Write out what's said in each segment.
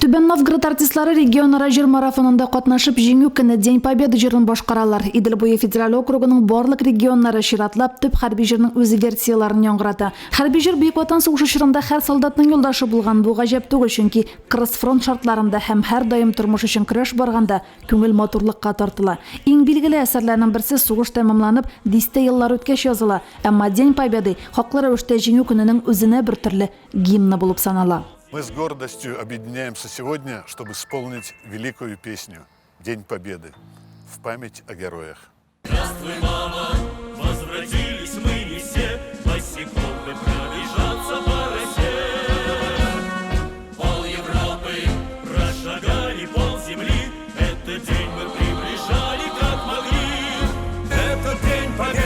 Түбен Новгород артистлары регионара жер марафонында катнашып, жеңүү күнү День Победы жырын башкаралар. Идил буй федераль округунун барлык регионнары ширатлап, түп харбий жырдын өз версияларын яңгырата. Харбий жыр Бүйүк Ватан сугушу шырында һәр солдаттын юлдашы булган. Бу гажап түгүл, чөнки кырыс фронт шартларында һәм һәр дайым турмуш үчүн көрөш барганда көңүл матурлукка тартыла. Иң билгелүү әсәрләрнең берсе сугуш тәмамланып, дисте еллар үткәч языла. Әмма День Победы хаклы рәвештә җиңү көненең үзенә бер төрле гимны булып санала. Мы с гордостью объединяемся сегодня, чтобы исполнить великую песню «День Победы» в память о героях. Здравствуй, мама, возвратились мы не все, босиком бы пробежаться по росе. Пол Европы прошагали, пол земли, этот день мы приближали как могли. Это День Победы.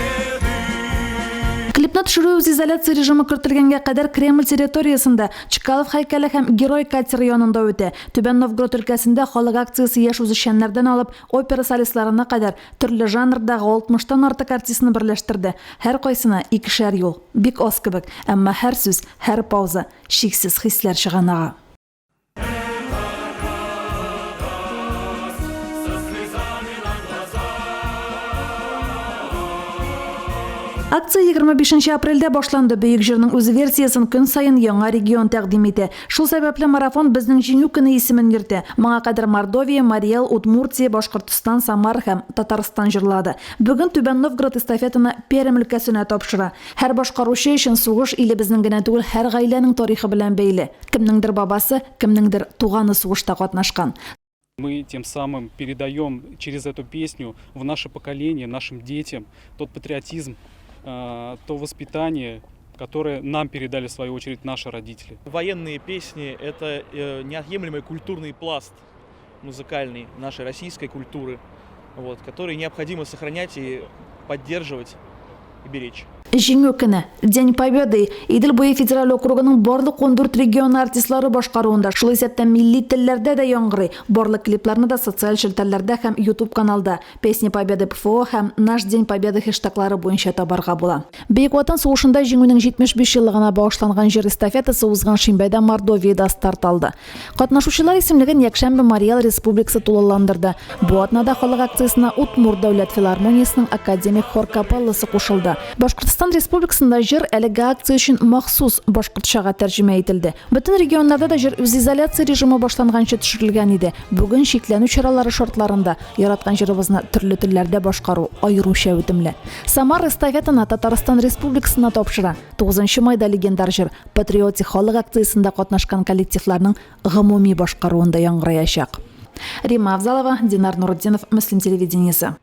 Клипна төшерүү үз изоляция режимы кертелгәнгә кадәр Кремль территориясында Чкалов һәйкәле һәм Герой Катер районында үтә. Түбән Новгород өлкәсендә халык акциясы яшь үзешчәннәрдән алып, опера солистларына кадәр төрле жанрдагы 60тан артык артистны берләштерде. Һәр кайсына икешәр юл, бик аз кебек, әмма һәр сүз, һәр пауза шиксез хисләр чыганага. Акция 25 апрельдә башланды. Бөек җырның үз версиясын көн сайын яңа регион тәкъдим итә. Шул сәбәпле марафон безнең җиңү көне исемен йөртә. Моңа кадәр Мордовия, Марий Эл, Удмуртия, Башкортстан, Самар һәм Татарстан җырлады. Бүген Түбән Новгород эстафетаны Пермь өлкәсенә тапшыра. Һәр башкаручы өчен сугыш иле безнең генә түгел, һәр гаиләнең тарихы белән бәйле. Кемнеңдер бабасы, кемнеңдер туганы сугышта катнашкан. Мы тем самым передаем через эту песню в наше поколение, нашим детям тот патриотизм, то воспитание, которое нам передали в свою очередь наши родители. Военные песни – это неотъемлемый культурный пласт музыкальный нашей российской культуры, который необходимо сохранять и поддерживать и беречь. Җиңү көне День Победы Идел буе федераль округының барлык 14 регион артистлары башкаруында. Шул исәптән милли телләрдә дә яңгырый. Барлык клипларны да социаль челтәрләрдә һәм YouTube каналда Песня Победы ПФО һәм Наш День Победы хэштеглары буенча табарга була. Бөек Ватан сугышында җиңүнең 75 еллыгына багышланган җыр эстафетасы узган шимбәдә Мордовиядә старт алды. Катнашучылар исемлеген якшәмбе Марий Эл республикасы тулыландырды. Бу атнада халык акциясына Удмурт дәүләт филармониясының академик хор капелласы кушылды. Башкортстан республикасында җыр әлеге акция өчен махсус башкортчага тәрҗемә ителде. Бөтен регионнарда да җыр үз изоляция режимы башланганчы төшерелгән иде. Бүген шикләнү чаралары шартларында яраткан җырыбызны төрле телләрдә башкару аеруча үтемле. Самар эстафетаны Татарстан республикасына тапшыра. 9 майда легендар җыр патриотик халык акциясында катнашкан коллективларның гомуми башкаруында яңгыраячак. Рима Авзалова, Динар Нуруддинов, Муслим телевидениесе.